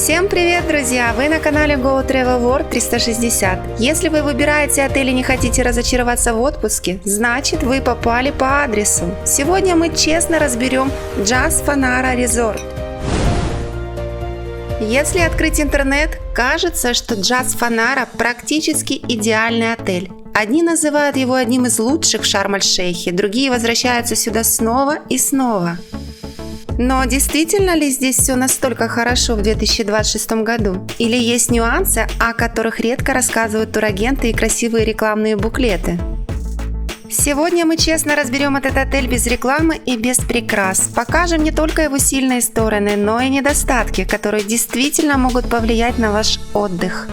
Всем привет, друзья! Вы на канале Go Travel World 360. Если вы выбираете отель и не хотите разочароваться в отпуске, значит вы попали по адресу. Сегодня мы честно разберем Jazz Fanara Resort. Если открыть интернет, кажется, что Jazz Fanara практически идеальный отель. Одни называют его одним из лучших в Шарм-эль-Шейхе, другие возвращаются сюда снова и снова. Но действительно ли здесь все настолько хорошо в 2026 году? Или есть нюансы, о которых редко рассказывают турагенты и красивые рекламные буклеты? Сегодня мы честно разберем этот отель без рекламы и без прикрас. Покажем не только его сильные стороны, но и недостатки, которые действительно могут повлиять на ваш отдых.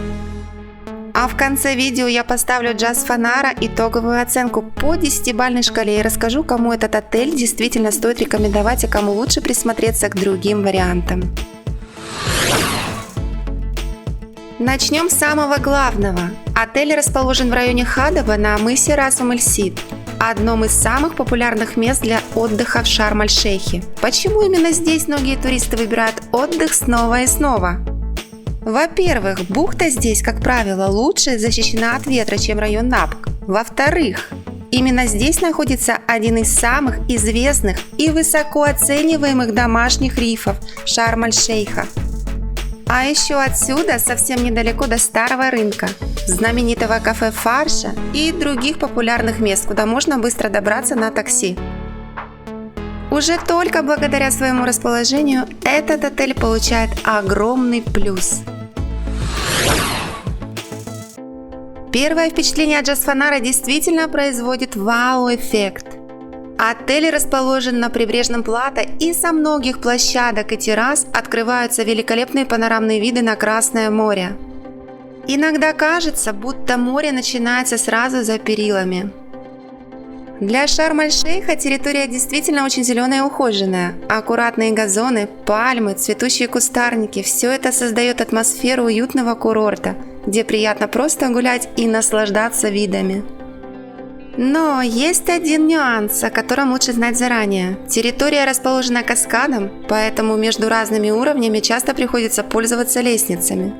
А в конце видео я поставлю Jazz Fanara итоговую оценку по 10-бальной шкале и расскажу, кому этот отель действительно стоит рекомендовать, а кому лучше присмотреться к другим вариантам. Начнем с самого главного. Отель расположен в районе Хадова на мысе Рас-Ум-эль-Сид, одном из самых популярных мест для отдыха в Шарм-эль-Шейхе. Почему именно здесь многие туристы выбирают отдых снова и снова? Во-первых, бухта здесь, как правило, лучше защищена от ветра, чем район Напк. Во-вторых, именно здесь находится один из самых известных и высоко оцениваемых домашних рифов Шарм-эль-Шейха. А еще отсюда совсем недалеко до старого рынка, знаменитого кафе Фарша и других популярных мест, куда можно быстро добраться на такси. Уже только благодаря своему расположению этот отель получает огромный плюс. Первое впечатление от Jazz Fanara действительно производит вау-эффект. Отель расположен на прибрежном плато, и со многих площадок и террас открываются великолепные панорамные виды на Красное море. Иногда кажется, будто море начинается сразу за перилами. Для Шарм-эль-Шейха территория действительно очень зеленая и ухоженная. Аккуратные газоны, пальмы, цветущие кустарники – все это создает атмосферу уютного курорта, где приятно просто гулять и наслаждаться видами. Но есть один нюанс, о котором лучше знать заранее. Территория расположена каскадом, поэтому между разными уровнями часто приходится пользоваться лестницами.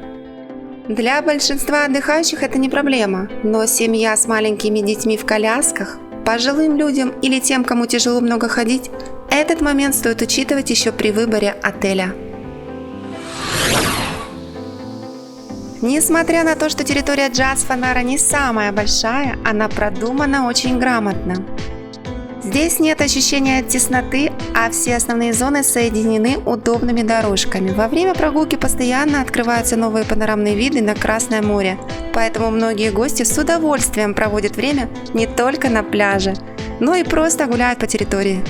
Для большинства отдыхающих это не проблема, но семья с маленькими детьми в колясках, пожилым людям или тем, кому тяжело много ходить, этот момент стоит учитывать еще при выборе отеля. Несмотря на то, что территория Jazz Fanara не самая большая, она продумана очень грамотно. Здесь нет ощущения тесноты, а все основные зоны соединены удобными дорожками. Во время прогулки постоянно открываются новые панорамные виды на Красное море, поэтому многие гости с удовольствием проводят время не только на пляже, но и просто гуляют по территории.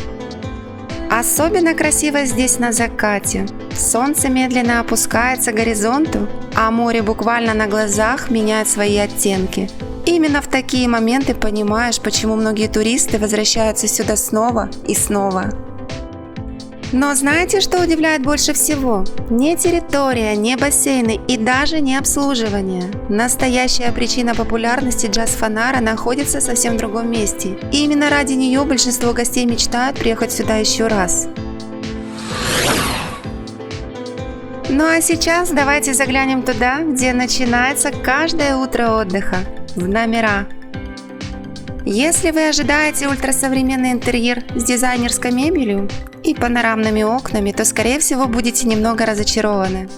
Особенно красиво здесь на закате. Солнце медленно опускается к горизонту, а море буквально на глазах меняет свои оттенки. Именно в такие моменты понимаешь, почему многие туристы возвращаются сюда снова и снова. Но знаете, что удивляет больше всего? Не территория, не бассейны и даже не обслуживание. Настоящая причина популярности Jazz Fanara находится совсем в другом месте. И именно ради нее большинство гостей мечтают приехать сюда еще раз. Ну а сейчас давайте заглянем туда, где начинается каждое утро отдыха – в номера. Если вы ожидаете ультрасовременный интерьер с дизайнерской мебелью и панорамными окнами, то скорее всего будете немного разочарованы.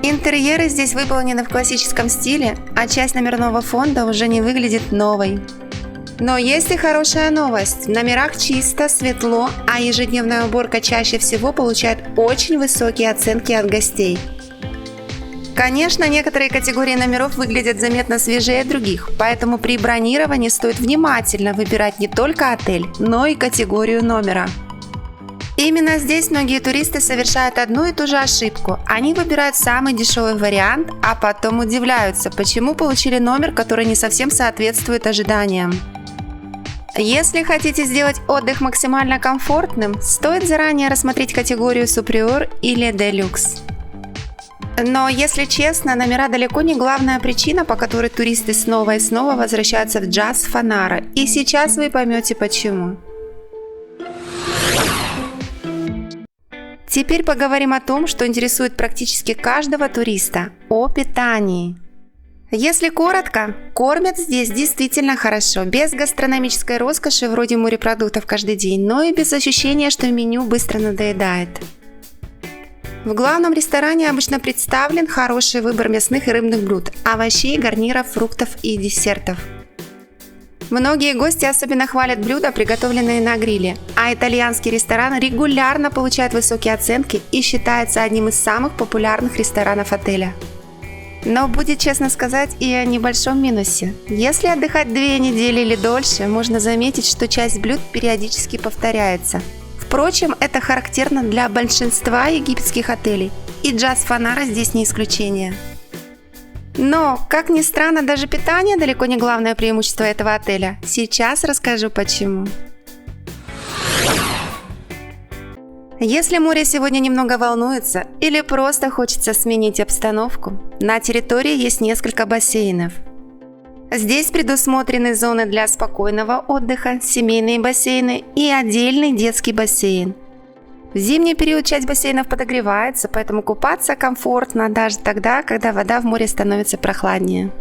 Интерьеры здесь выполнены в классическом стиле, а часть номерного фонда уже не выглядит новой. Но есть и хорошая новость. В номерах чисто, светло, а ежедневная уборка чаще всего получает очень высокие оценки от гостей. Конечно, некоторые категории номеров выглядят заметно свежее других, поэтому при бронировании стоит внимательно выбирать не только отель, но и категорию номера. Именно здесь многие туристы совершают одну и ту же ошибку. Они выбирают самый дешевый вариант, а потом удивляются, почему получили номер, который не совсем соответствует ожиданиям. Если хотите сделать отдых максимально комфортным, стоит заранее рассмотреть категорию Superior или Deluxe. Но, если честно, номера далеко не главная причина, по которой туристы снова и снова возвращаются в Jazz Fanara. И сейчас вы поймете почему. Теперь поговорим о том, что интересует практически каждого туриста – о питании. Если коротко, кормят здесь действительно хорошо, без гастрономической роскоши вроде морепродуктов каждый день, но и без ощущения, что меню быстро надоедает. В главном ресторане обычно представлен хороший выбор мясных и рыбных блюд, овощей, гарниров, фруктов и десертов. Многие гости особенно хвалят блюда, приготовленные на гриле, а итальянский ресторан регулярно получает высокие оценки и считается одним из самых популярных ресторанов отеля. Но будет честно сказать и о небольшом минусе. Если отдыхать 2 недели или дольше, можно заметить, что часть блюд периодически повторяется. Впрочем, это характерно для большинства египетских отелей, и Джаз Фанара здесь не исключение. Но, как ни странно, даже питание далеко не главное преимущество этого отеля. Сейчас расскажу почему. Если море сегодня немного волнуется или просто хочется сменить обстановку, на территории есть несколько бассейнов. Здесь предусмотрены зоны для спокойного отдыха, семейные бассейны и отдельный детский бассейн. В зимний период часть бассейнов подогревается, поэтому купаться комфортно даже тогда, когда вода в море становится прохладнее.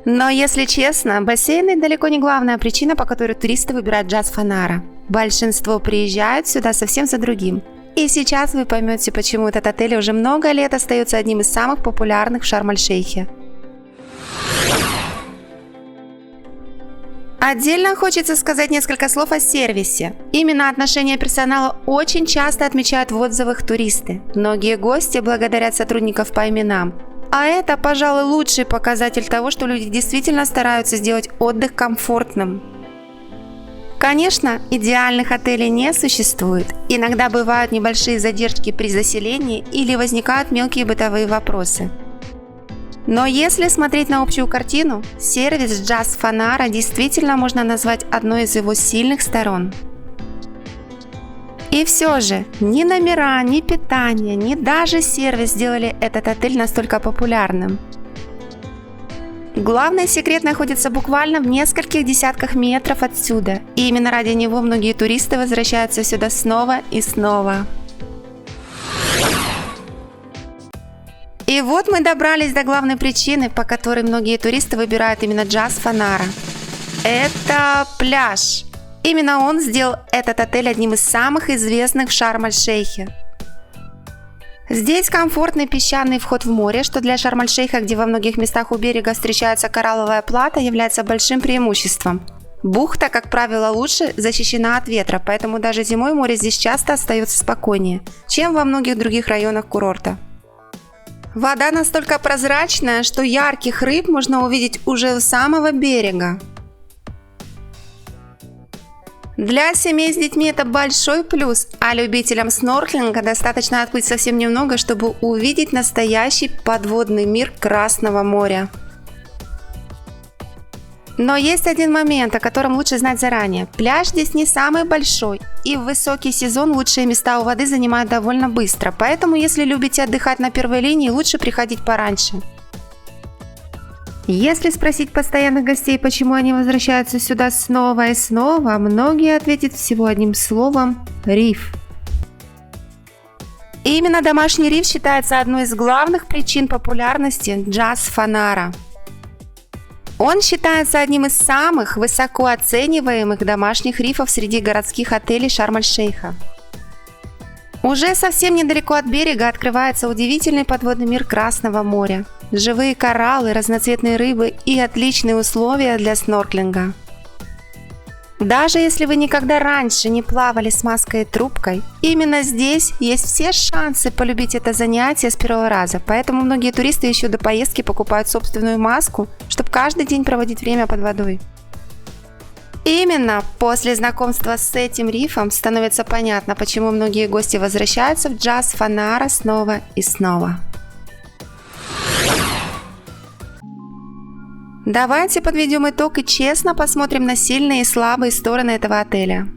Но если честно, бассейны далеко не главная причина, по которой туристы выбирают Джаз Фанара. Большинство приезжают сюда совсем за другим. И сейчас вы поймете, почему этот отель уже много лет остается одним из самых популярных в Шарм-эль-Шейхе. Отдельно хочется сказать несколько слов о сервисе. Именно отношение персонала очень часто отмечают в отзывах туристы. Многие гости благодарят сотрудников по именам. А это, пожалуй, лучший показатель того, что люди действительно стараются сделать отдых комфортным. Конечно, идеальных отелей не существует. Иногда бывают небольшие задержки при заселении или возникают мелкие бытовые вопросы. Но если смотреть на общую картину, сервис Джаз Фанара действительно можно назвать одной из его сильных сторон. И все же, ни номера, ни питание, ни даже сервис сделали этот отель настолько популярным. Главный секрет находится буквально в нескольких десятках метров отсюда, и именно ради него многие туристы возвращаются сюда снова и снова. И вот мы добрались до главной причины, по которой многие туристы выбирают именно Джаз Фанара. Это пляж. Именно он сделал этот отель одним из самых известных в Шарм-эль-Шейхе. Здесь комфортный песчаный вход в море, что для Шарм-эль-Шейха, где во многих местах у берега встречается коралловая плата, является большим преимуществом. Бухта, как правило, лучше защищена от ветра, поэтому даже зимой море здесь часто остается спокойнее, чем во многих других районах курорта. Вода настолько прозрачная, что ярких рыб можно увидеть уже у самого берега. Для семей с детьми это большой плюс, а любителям снорклинга достаточно отплыть совсем немного, чтобы увидеть настоящий подводный мир Красного моря. Но есть один момент, о котором лучше знать заранее. Пляж здесь не самый большой, и в высокий сезон лучшие места у воды занимают довольно быстро, поэтому если любите отдыхать на первой линии, лучше приходить пораньше. Если спросить постоянных гостей, почему они возвращаются сюда снова и снова, многие ответят всего одним словом – риф. И именно домашний риф считается одной из главных причин популярности Джаз Фанара. Он считается одним из самых высоко оцениваемых домашних рифов среди городских отелей Шарм-эль-Шейха. Уже совсем недалеко от берега открывается удивительный подводный мир Красного моря. Живые кораллы, разноцветные рыбы и отличные условия для снорклинга. Даже если вы никогда раньше не плавали с маской и трубкой, именно здесь есть все шансы полюбить это занятие с первого раза, поэтому многие туристы еще до поездки покупают собственную маску, чтобы каждый день проводить время под водой. Именно после знакомства с этим рифом становится понятно, почему многие гости возвращаются в Джаз Фанара снова и снова. Давайте подведем итог и честно посмотрим на сильные и слабые стороны этого отеля.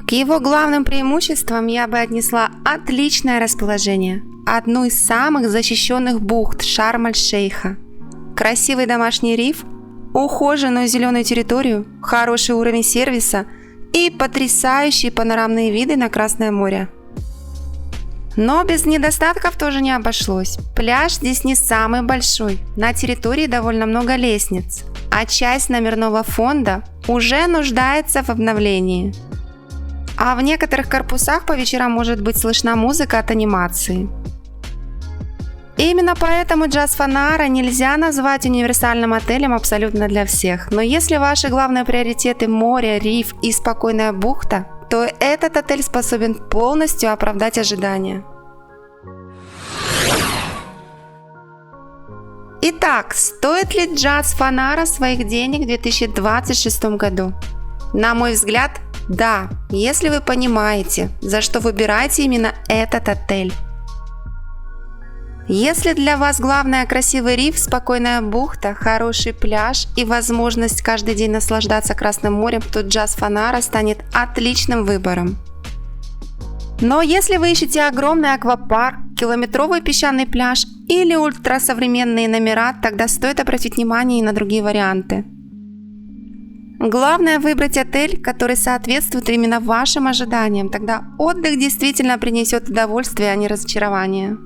К его главным преимуществам я бы отнесла отличное расположение, одну из самых защищенных бухт Шарм-эль-Шейха, красивый домашний риф, ухоженную зеленую территорию, хороший уровень сервиса и потрясающие панорамные виды на Красное море. Но без недостатков тоже не обошлось. Пляж здесь не самый большой, на территории довольно много лестниц, а часть номерного фонда уже нуждается в обновлении. А в некоторых корпусах по вечерам может быть слышна музыка от анимации. Именно поэтому Джаз Фанара нельзя назвать универсальным отелем абсолютно для всех. Но если ваши главные приоритеты море, риф и спокойная бухта, то этот отель способен полностью оправдать ожидания. Итак, стоит ли Джаз Фанара своих денег в 2026 году? На мой взгляд, да, если вы понимаете, за что выбираете именно этот отель. Если для вас главное красивый риф, спокойная бухта, хороший пляж и возможность каждый день наслаждаться Красным морем, то Джаз Фанара станет отличным выбором. Но если вы ищете огромный аквапарк, километровый песчаный пляж или ультрасовременные номера, тогда стоит обратить внимание и на другие варианты. Главное выбрать отель, который соответствует именно вашим ожиданиям, тогда отдых действительно принесет удовольствие, а не разочарование.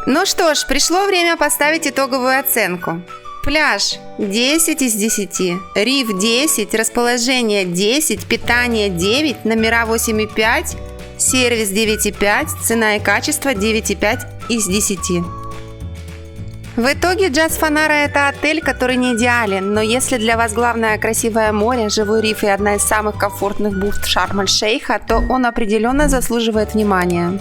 Ну что ж, пришло время поставить итоговую оценку. Пляж 10 из 10, риф 10, расположение 10, питание 9, номера 8,5, сервис 9,5, цена и качество 9,5 из 10. В итоге Джаз Фанара – это отель, который не идеален, но если для вас главное красивое море, живой риф и одна из самых комфортных бухт Шарм-эль-Шейха, то он определенно заслуживает внимания.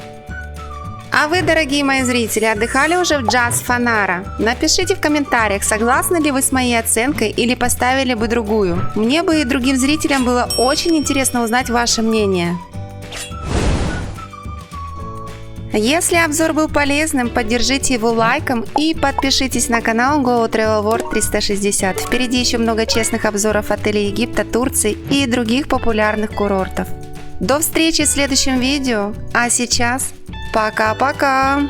А вы, дорогие мои зрители, отдыхали уже в Джаз Фанара? Напишите в комментариях, согласны ли вы с моей оценкой или поставили бы другую. Мне бы и другим зрителям было очень интересно узнать ваше мнение. Если обзор был полезным, поддержите его лайком и подпишитесь на канал Go Travel World 360. Впереди еще много честных обзоров отелей Египта, Турции и других популярных курортов. До встречи в следующем видео, а сейчас пока-пока!